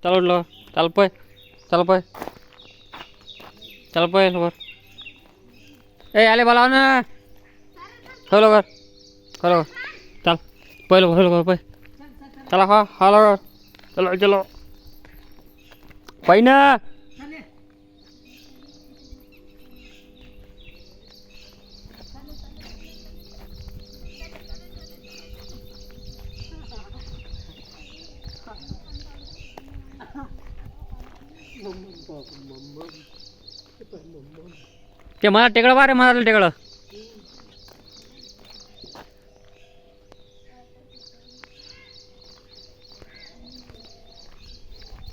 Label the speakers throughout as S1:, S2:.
S1: चल उठलो, चल पय, चल पय, चल पय लवकर. ए आले बोलाव ना. हो लवकर, हो लवकर, चल पय लवकर, लवकर पय. चला हा लवकर, चलो चलो पै ना. ते मला टेकळं बारे मला टेकळं.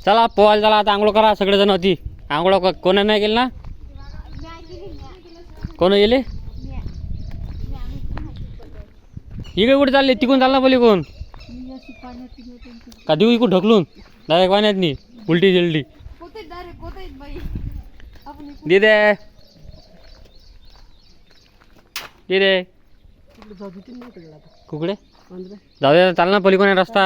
S1: चला पोहायला चला आता. आंघोळ करा सगळेजण होती. आंघोळ कोणा नाही गेली ना. कोण गेले इकडे कुठे चालले. तिकून चालला बोली कोण का देऊ इकडून ढकलून डायरेक्ट पाण्यात नाही. उलटी जिलटी दे दे दे दे. कुकडे जाऊ दे चाल ना पलीकडे रस्ता.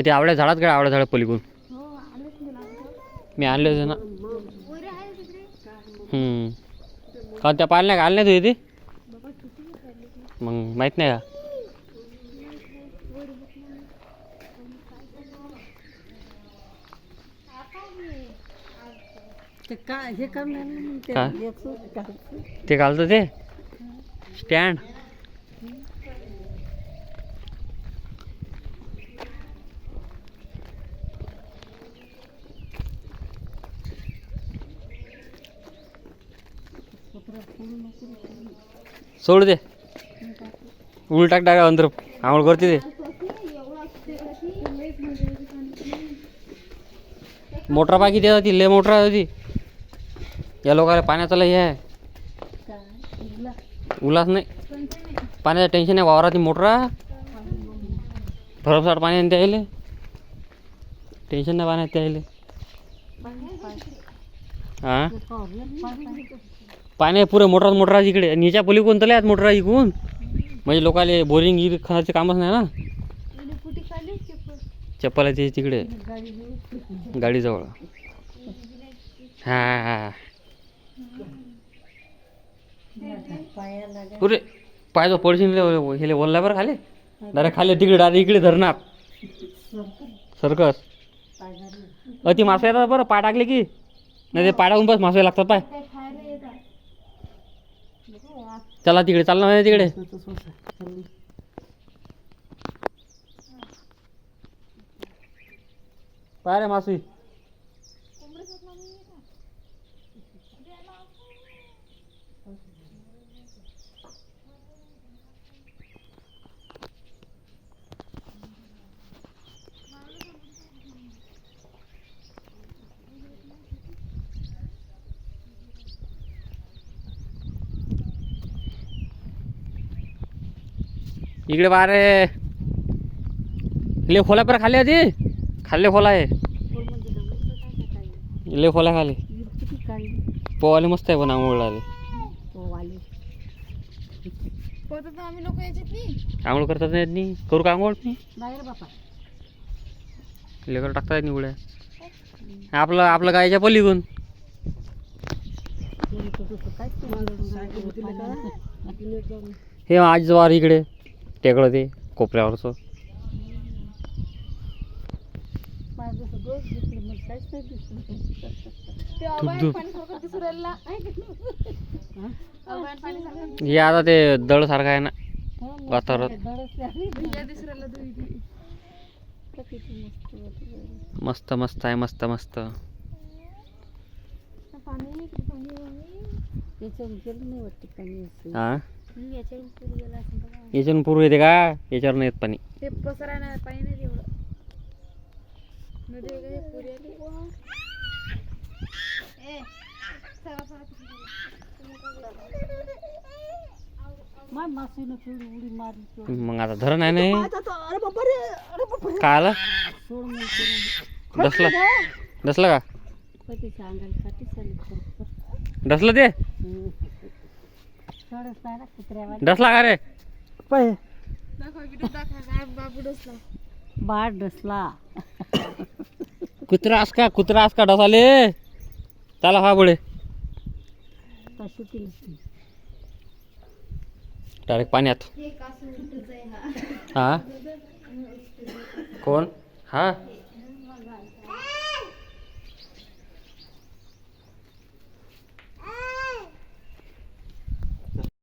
S1: ते आवड्या झाडात काय आवड्या झाडात पलीकडून मी आणले होते ना. का त्या पाळण्या घाल नाही तुझी ती मग माहीत नाही का. ते घालतो ते स्टँड. सोड दे उलटाक टाका अंदर आंघोळ करते ते. मोटर बाकी देत होती लय मोटर होती. या लोकांना पाण्याचं लय आहे. उलास नाही पाण्याचं टेन्शन आहे. वावरात मोटरा भरमसाठ पाणी द्यायले. टेन्शन नाही पाण्यात द्यायले. हां पाणी पुरे मोटर इकडे आणि ह्याच्या पली कोणतं आज मोटर इकून म्हणजे लोकाले बोरिंग गिर खायचं कामच नाही ना. चप्पल आहे तिकडे गाडीजवळ. हा पुरे पायजो पडशील हे बोलला बरं खाले डायरेक्ट खाली तिकडे डायरेक्ट इकडे धरणार सर्कस. अति मासे येतात बरं पाय टाकले की नाही. ते पाय टाकून बस मासे लागतात पाय. चला तिकडे चाल ना तिकडे. पाय रे मासू. इकडे बारे ले खोला पर खाली आधी खाल्ले खोला आहे. ले खोला खाली पोवाले मस्त आहे पण आंघोळ आंघोळ करतात नाही. करू का आंघोळ मी लेकर टाकतात निवड्या. आपलं गायच्या पलीकडून हे आज जवार इकडे टेकडं ते कोपऱ्यावरचं. हे आता ते दळ सारखं आहे ना वातावरण. मस्त मस्त आहे मस्त मस्त. हा याच्यानं पूर्व येते का. याच्यावर नाही येत पाणी. मग आता धरण आहे नाही काय आलं डसलं डसलं का डसलं ते डसला का रे.
S2: पाय
S3: बाट डसला
S1: कुत्रा आस का डसाले चला हा पुढे
S3: तशी ती
S1: डायरेक्ट पाण्यात हा कोण हा